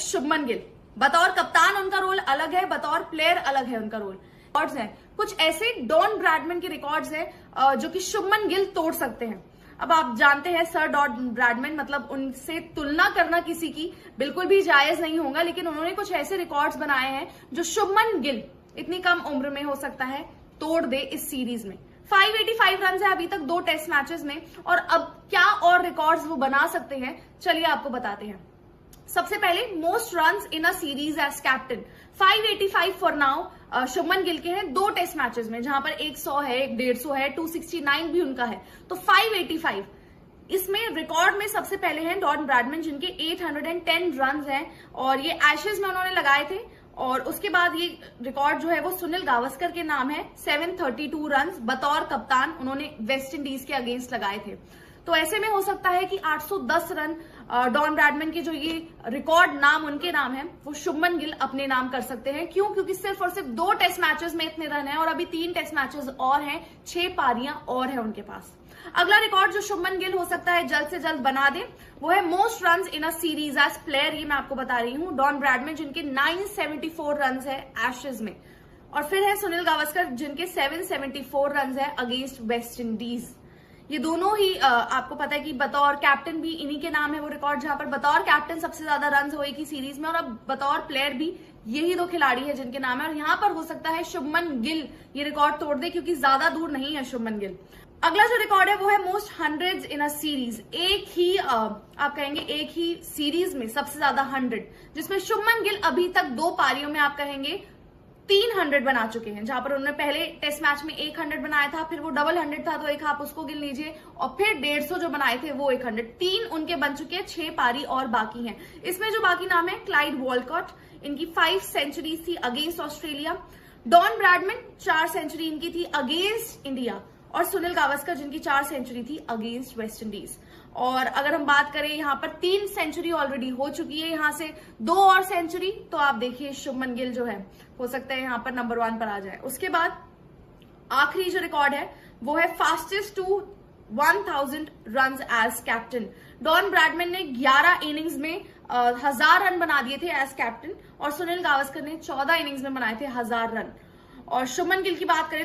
शुभमन गिल, बतौर कप्तान उनका रोल अलग है, बतौर प्लेयर अलग है उनका रोल। रिकॉर्ड्स हैं कुछ ऐसे डॉन ब्रैडमैन के रिकॉर्ड्स हैं जो कि शुभमन गिल तोड़ सकते हैं। अब आप जानते हैं सर डॉन ब्रैडमैन, मतलब उनसे तुलना करना किसी की बिल्कुल भी जायज नहीं होगा, लेकिन उन्होंने कुछ ऐसे रिकॉर्ड्स बनाए हैं जो शुभमन गिल इतनी कम उम्र में हो सकता है तोड़ दे इस सीरीज में। 585 रन है अभी तक 2 टेस्ट मैचेस में, और अब क्या और रिकॉर्ड्स वो बना सकते हैं चलिए आपको बताते हैं। सबसे पहले most runs in a series as captain 585 for now Shubman Gill के हैं 2 टेस्ट मैचेस में, जहां पर 100 है, 150 है, 269 भी उनका है, तो 585 इसमें रिकॉर्ड में सबसे पहले हैं डॉन ब्रैडमैन जिनके 810 रन हैं, और ये एशेज में उन्होंने लगाए थे। और उसके बाद ये रिकॉर्ड जो है वो सुनील गावस्कर के नाम है, 732 रन बतौर कप्तान उन्होंने वेस्ट इंडीज के अगेंस्ट लगाए थे। तो ऐसे में हो सकता है कि 810 रन डॉन ब्रैडमैन के जो ये रिकॉर्ड नाम उनके नाम है वो शुभमन गिल अपने नाम कर सकते हैं। क्यों? क्योंकि सिर्फ और सिर्फ 2 टेस्ट मैचेस में इतने रन हैं, और अभी 3 टेस्ट मैचेस और हैं, 6 पारियां और हैं उनके पास। अगला रिकॉर्ड जो शुभमन गिल हो सकता है जल्द से जल्द बना दे वो है most runs in a series as player. ये मैं आपको बता रही हूँ, डॉन ब्रैडमैन जिनके 974 रन है एशेज में, और फिर है सुनील गावस्कर जिनके 774 रन है अगेंस्ट वेस्ट इंडीज। ये दोनों ही आपको पता है कि बतौर कैप्टन भी इन्हीं के नाम है वो रिकॉर्ड, जहां पर बतौर कैप्टन सबसे ज्यादा रन हुए की सीरीज में, और अब बतौर प्लेयर भी यही 2 खिलाड़ी है जिनके नाम है। और यहां पर हो सकता है शुभमन गिल ये रिकॉर्ड तोड़ दे, क्योंकि ज्यादा दूर नहीं है शुभमन गिल। अगला जो रिकॉर्ड है वो है most hundreds in a series, एक ही आप कहेंगे एक ही सीरीज में सबसे ज्यादा 100, जिसमें शुभमन गिल अभी तक 2 पारियों में आप कहेंगे 300 बना चुके हैं, जहां पर उन्होंने पहले टेस्ट मैच में 100 बनाया था, फिर वो डबल 100 था तो एक आप उसको गिन लीजिए, और फिर 150 जो बनाए थे वो 100, 3 उनके बन चुके हैं, 6 पारी और बाकी हैं। इसमें जो बाकी नाम है क्लाइड वॉलकॉट, इनकी 5 सेंचुरीज थी against Australia, Don Bradman 4 century इनकी थी अगेंस्ट इंडिया, और सुनील गावस्कर जिनकी 4 सेंचुरी थी अगेंस्ट वेस्ट इंडीज। और अगर हम बात करें यहाँ पर 3 सेंचुरी ऑलरेडी हो चुकी है, यहाँ से 2 और सेंचुरी, तो आप देखिए शुभमन गिल जो है हो सकता है यहाँ पर नंबर 1 पर आ जाए। उसके बाद आखिरी जो रिकॉर्ड है वो है fastest to 1000 run as captain. Don Bradman ने 11 इनिंग्स में 1000 रन बना दिए थे एज कैप्टन, और सुनील गावस्कर ने 14 इनिंग्स में बनाए थे 1000 रन। और शुभमन गिल की बात करें